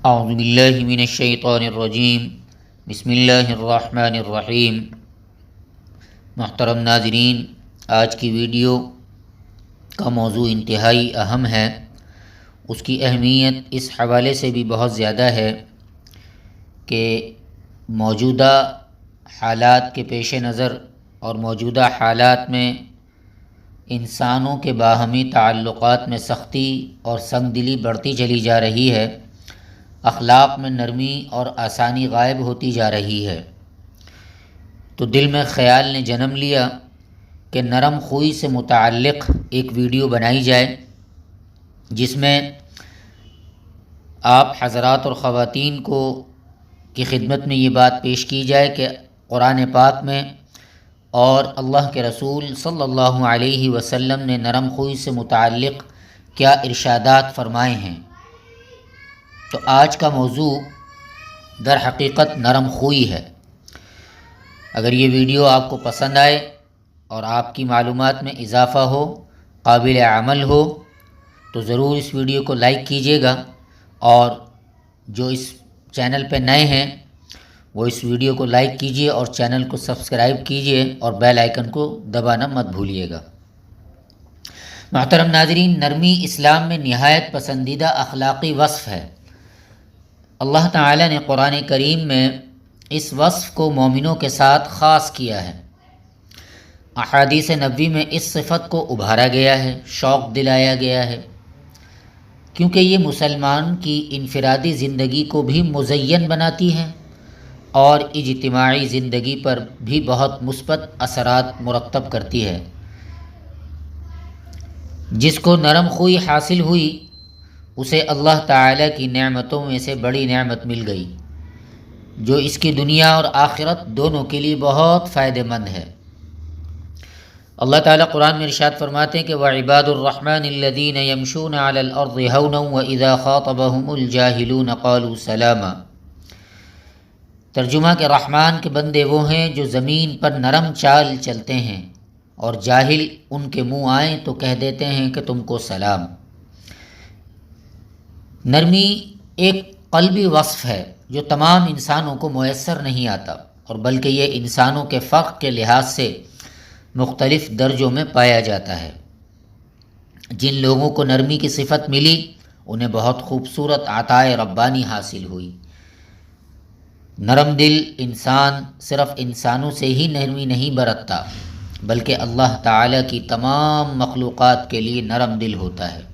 اعوذ باللہ من الشیطان الرجیم بسم اللہ الرحمن الرحیم۔ محترم ناظرین، آج کی ویڈیو کا موضوع انتہائی اہم ہے۔ اس کی اہمیت اس حوالے سے بھی بہت زیادہ ہے کہ موجودہ حالات کے پیش نظر اور موجودہ حالات میں انسانوں کے باہمی تعلقات میں سختی اور سنگ دلی بڑھتی چلی جا رہی ہے، اخلاق میں نرمی اور آسانی غائب ہوتی جا رہی ہے۔ تو دل میں خیال نے جنم لیا کہ نرم خوئی سے متعلق ایک ویڈیو بنائی جائے، جس میں آپ حضرات اور خواتین کی خدمت میں یہ بات پیش کی جائے کہ قرآن پاک میں اور اللہ کے رسول صلی اللہ علیہ وسلم نے نرم خوئی سے متعلق کیا ارشادات فرمائے ہیں۔ تو آج کا موضوع در حقیقت نرم خوئی ہے۔ اگر یہ ویڈیو آپ کو پسند آئے اور آپ کی معلومات میں اضافہ ہو، قابل عمل ہو، تو ضرور اس ویڈیو کو لائک کیجیے گا، اور جو اس چینل پہ نئے ہیں وہ اس ویڈیو کو لائک کیجیے اور چینل کو سبسکرائب کیجیے اور بیل آئیکن کو دبانا مت بھولیے گا۔ محترم ناظرین، نرمی اسلام میں نہایت پسندیدہ اخلاقی وصف ہے۔ اللہ تعالی نے قرآن کریم میں اس وصف کو مومنوں کے ساتھ خاص کیا ہے۔ احادیث نبوی میں اس صفت کو ابھارا گیا ہے، شوق دلایا گیا ہے، کیونکہ یہ مسلمان کی انفرادی زندگی کو بھی مزین بناتی ہے اور اجتماعی زندگی پر بھی بہت مثبت اثرات مرتب کرتی ہے۔ جس کو نرم خوئی حاصل ہوئی، اسے اللہ تعالیٰ کی نعمتوں میں سے بڑی نعمت مل گئی، جو اس کی دنیا اور آخرت دونوں کے لیے بہت فائدہ مند ہے۔ اللہ تعالیٰ قرآن میں ارشاد فرماتے ہیں کہ وَعِبَادُ الرَّحْمَنِ الَّذِينَ يَمْشُونَ عَلَى الْأَرْضِ هَوْنًا وَإِذَا خَاطَبَهُمُ الْجَاهِلُونَ قَالُوا سَلَامًا۔ ترجمہ کہ رحمان کے بندے وہ ہیں جو زمین پر نرم چال چلتے ہیں، اور جاہل ان کے منہ آئیں تو کہہ دیتے ہیں کہ تم کو سلام۔ نرمی ایک قلبی وصف ہے جو تمام انسانوں کو میسر نہیں آتا، اور بلکہ یہ انسانوں کے فرق کے لحاظ سے مختلف درجوں میں پایا جاتا ہے۔ جن لوگوں کو نرمی کی صفت ملی، انہیں بہت خوبصورت عطائے ربانی حاصل ہوئی۔ نرم دل انسان صرف انسانوں سے ہی نرمی نہیں برتتا، بلکہ اللہ تعالیٰ کی تمام مخلوقات کے لیے نرم دل ہوتا ہے۔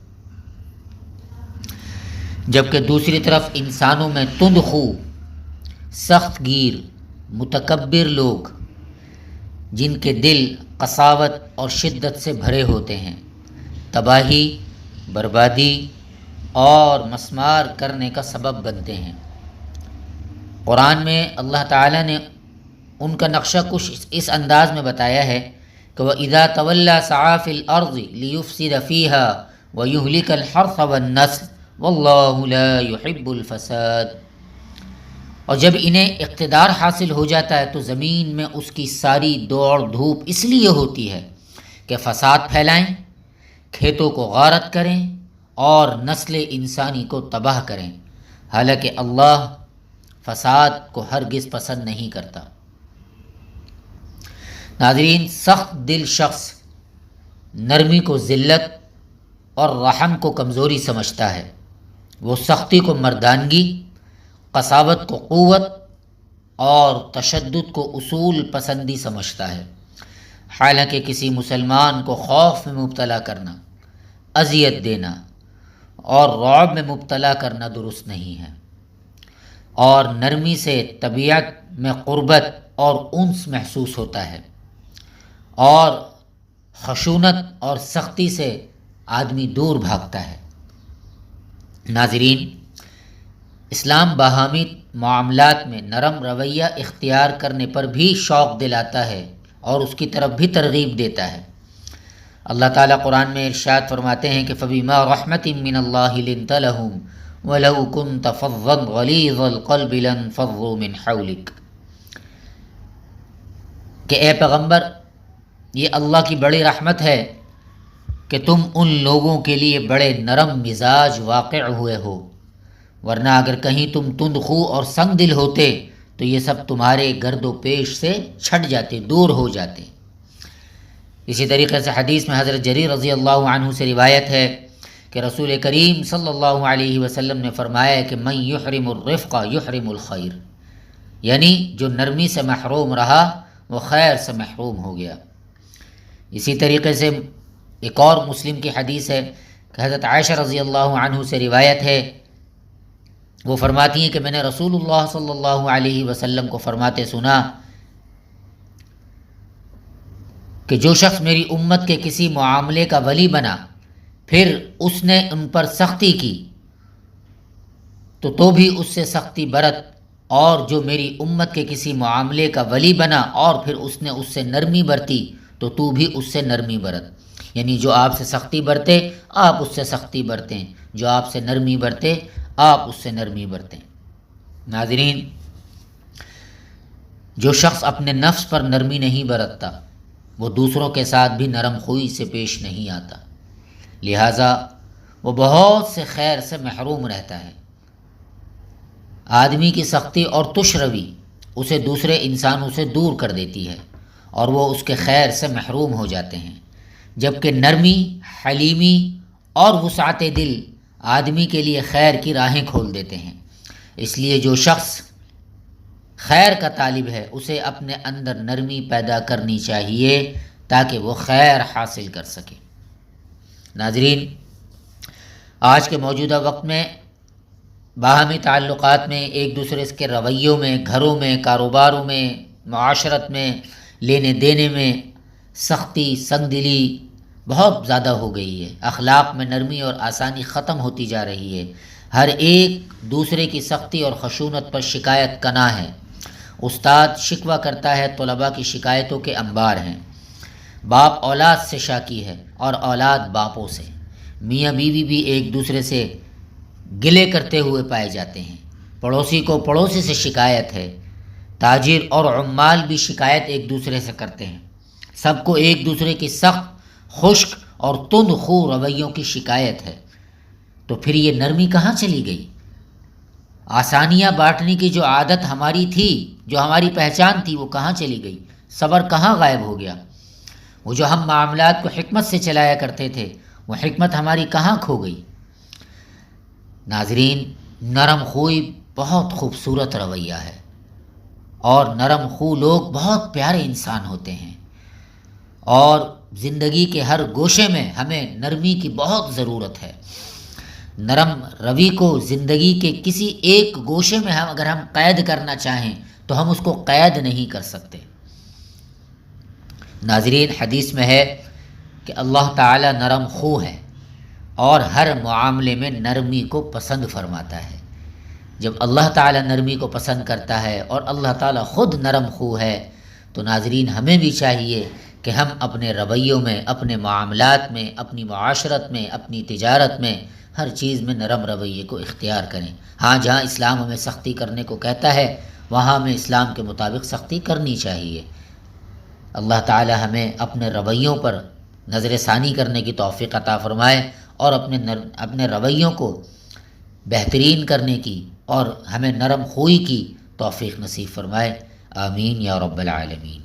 جبکہ دوسری طرف انسانوں میں تند خو، سخت گیر، متکبر لوگ، جن کے دل قساوت اور شدت سے بھرے ہوتے ہیں، تباہی، بربادی اور مسمار کرنے کا سبب بنتے ہیں۔ قرآن میں اللہ تعالیٰ نے ان کا نقشہ کچھ اس انداز میں بتایا ہے کہ وَإِذَا تَوَلَّى سَعَىٰ فِي الْأَرْضِ لِيُفْسِدَ فِيهَا وَيُهْلِكَ الْحَرْثَ وَالنَّسْلَ وَاللَّهُ لَا يُحِبُّ الْفَسَادَ۔ اور جب انہیں اقتدار حاصل ہو جاتا ہے تو زمین میں اس کی ساری دوڑ دھوپ اس لیے ہوتی ہے کہ فساد پھیلائیں، کھیتوں کو غارت کریں اور نسل انسانی کو تباہ کریں، حالانکہ اللہ فساد کو ہرگز پسند نہیں کرتا۔ ناظرین، سخت دل شخص نرمی کو ذلت اور رحم کو کمزوری سمجھتا ہے۔ وہ سختی کو مردانگی، قساوت کو قوت اور تشدد کو اصول پسندی سمجھتا ہے۔ حالانکہ کسی مسلمان کو خوف میں مبتلا کرنا، اذیت دینا اور رعب میں مبتلا کرنا درست نہیں ہے، اور نرمی سے طبیعت میں قربت اور انس محسوس ہوتا ہے، اور خشونت اور سختی سے آدمی دور بھاگتا ہے۔ ناظرین، اسلام باہمی معاملات میں نرم رویہ اختیار کرنے پر بھی شوق دلاتا ہے اور اس کی طرف بھی ترغیب دیتا ہے۔ اللہ تعالیٰ قرآن میں ارشاد فرماتے ہیں کہ فَبِمَا رَحْمَةٍ مِّنَ اللَّهِ لِنتَ لَهُمْ وَلَوْ كُنْتَ فَظًّا غَلِيظَ الْقَلْبِ لَانفَضُّوا مِنْ حَوْلِكَ۔ کہ اے پیغمبر، یہ اللہ کی بڑی رحمت ہے کہ تم ان لوگوں کے لیے بڑے نرم مزاج واقع ہوئے ہو ورنہ اگر کہیں تم تند خو اور سنگ دل ہوتے تو یہ سب تمہارے گرد و پیش سے چھٹ جاتے، دور ہو جاتے۔ اسی طریقے سے حدیث میں حضرت جریر رضی اللہ عنہ سے روایت ہے کہ رسول کریم صلی اللہ علیہ وسلم نے فرمایا کہ من یحرم الرفق یحرم الخیر، یعنی جو نرمی سے محروم رہا وہ خیر سے محروم ہو گیا۔ اسی طریقے سے ایک اور مسلم کی حدیث ہے کہ حضرت عائشہ رضی اللہ عنہ سے روایت ہے، وہ فرماتی ہیں کہ میں نے رسول اللہ صلی اللہ علیہ وسلم کو فرماتے سنا کہ جو شخص میری امت کے کسی معاملے کا ولی بنا پھر اس نے ان پر سختی کی تو بھی اس سے سختی برت، اور جو میری امت کے کسی معاملے کا ولی بنا اور پھر اس نے اس سے نرمی برتی تو بھی اس سے نرمی برت، یعنی جو آپ سے سختی برتے آپ اس سے سختی برتیں، جو آپ سے نرمی برتے آپ اس سے نرمی برتیں۔ ناظرین، جو شخص اپنے نفس پر نرمی نہیں برتتا وہ دوسروں کے ساتھ بھی نرم خوئی سے پیش نہیں آتا، لہٰذا وہ بہت سے خیر سے محروم رہتا ہے۔ آدمی کی سختی اور تش روی اسے دوسرے انسانوں سے دور کر دیتی ہے اور وہ اس کے خیر سے محروم ہو جاتے ہیں، جبکہ نرمی، حلیمی اور وسعت دل آدمی کے لیے خیر کی راہیں کھول دیتے ہیں۔ اس لیے جو شخص خیر کا طالب ہے اسے اپنے اندر نرمی پیدا کرنی چاہیے تاکہ وہ خیر حاصل کر سکے۔ ناظرین، آج کے موجودہ وقت میں باہمی تعلقات میں، ایک دوسرے کے رویوں میں، گھروں میں، کاروباروں میں، معاشرت میں، لینے دینے میں سختی، سنگ دلی بہت زیادہ ہو گئی ہے۔ اخلاق میں نرمی اور آسانی ختم ہوتی جا رہی ہے۔ ہر ایک دوسرے کی سختی اور خشونت پر شکایت کنا ہے۔ استاد شکوہ کرتا ہے، طلباء کی شکایتوں کے انبار ہیں۔ باپ اولاد سے شاکی ہے اور اولاد باپوں سے۔ میاں بیوی بھی ایک دوسرے سے گلے کرتے ہوئے پائے جاتے ہیں۔ پڑوسی کو پڑوسی سے شکایت ہے۔ تاجر اور عمال بھی شکایت ایک دوسرے سے کرتے ہیں۔ سب کو ایک دوسرے کی سخت، خشک اور تند خو رویوں کی شکایت ہے۔ تو پھر یہ نرمی کہاں چلی گئی؟ آسانیاں بانٹنے کی جو عادت ہماری تھی، جو ہماری پہچان تھی، وہ کہاں چلی گئی؟ صبر کہاں غائب ہو گیا؟ وہ جو ہم معاملات کو حکمت سے چلایا کرتے تھے وہ حکمت ہماری کہاں کھو گئی؟ ناظرین، نرم خوئی بہت خوبصورت رویہ ہے اور نرم خو لوگ بہت پیارے انسان ہوتے ہیں، اور زندگی کے ہر گوشے میں ہمیں نرمی کی بہت ضرورت ہے۔ نرم روی کو زندگی کے کسی ایک گوشے میں اگر ہم قید کرنا چاہیں تو ہم اس کو قید نہیں کر سکتے۔ ناظرین، حدیث میں ہے کہ اللہ تعالی نرم خو ہے اور ہر معاملے میں نرمی کو پسند فرماتا ہے۔ جب اللہ تعالی نرمی کو پسند کرتا ہے اور اللہ تعالی خود نرم خو ہے تو ناظرین ہمیں بھی چاہیے کہ ہم اپنے رویوں میں، اپنے معاملات میں، اپنی معاشرت میں، اپنی تجارت میں، ہر چیز میں نرم رویے کو اختیار کریں۔ ہاں، جہاں اسلام ہمیں سختی کرنے کو کہتا ہے وہاں ہمیں اسلام کے مطابق سختی کرنی چاہیے۔ اللہ تعالی ہمیں اپنے رویوں پر نظر ثانی کرنے کی توفیق عطا فرمائے اور اپنے رویوں کو بہترین کرنے کی اور ہمیں نرم خوئی کی توفیق نصیب فرمائے۔ آمین یا رب العالمین۔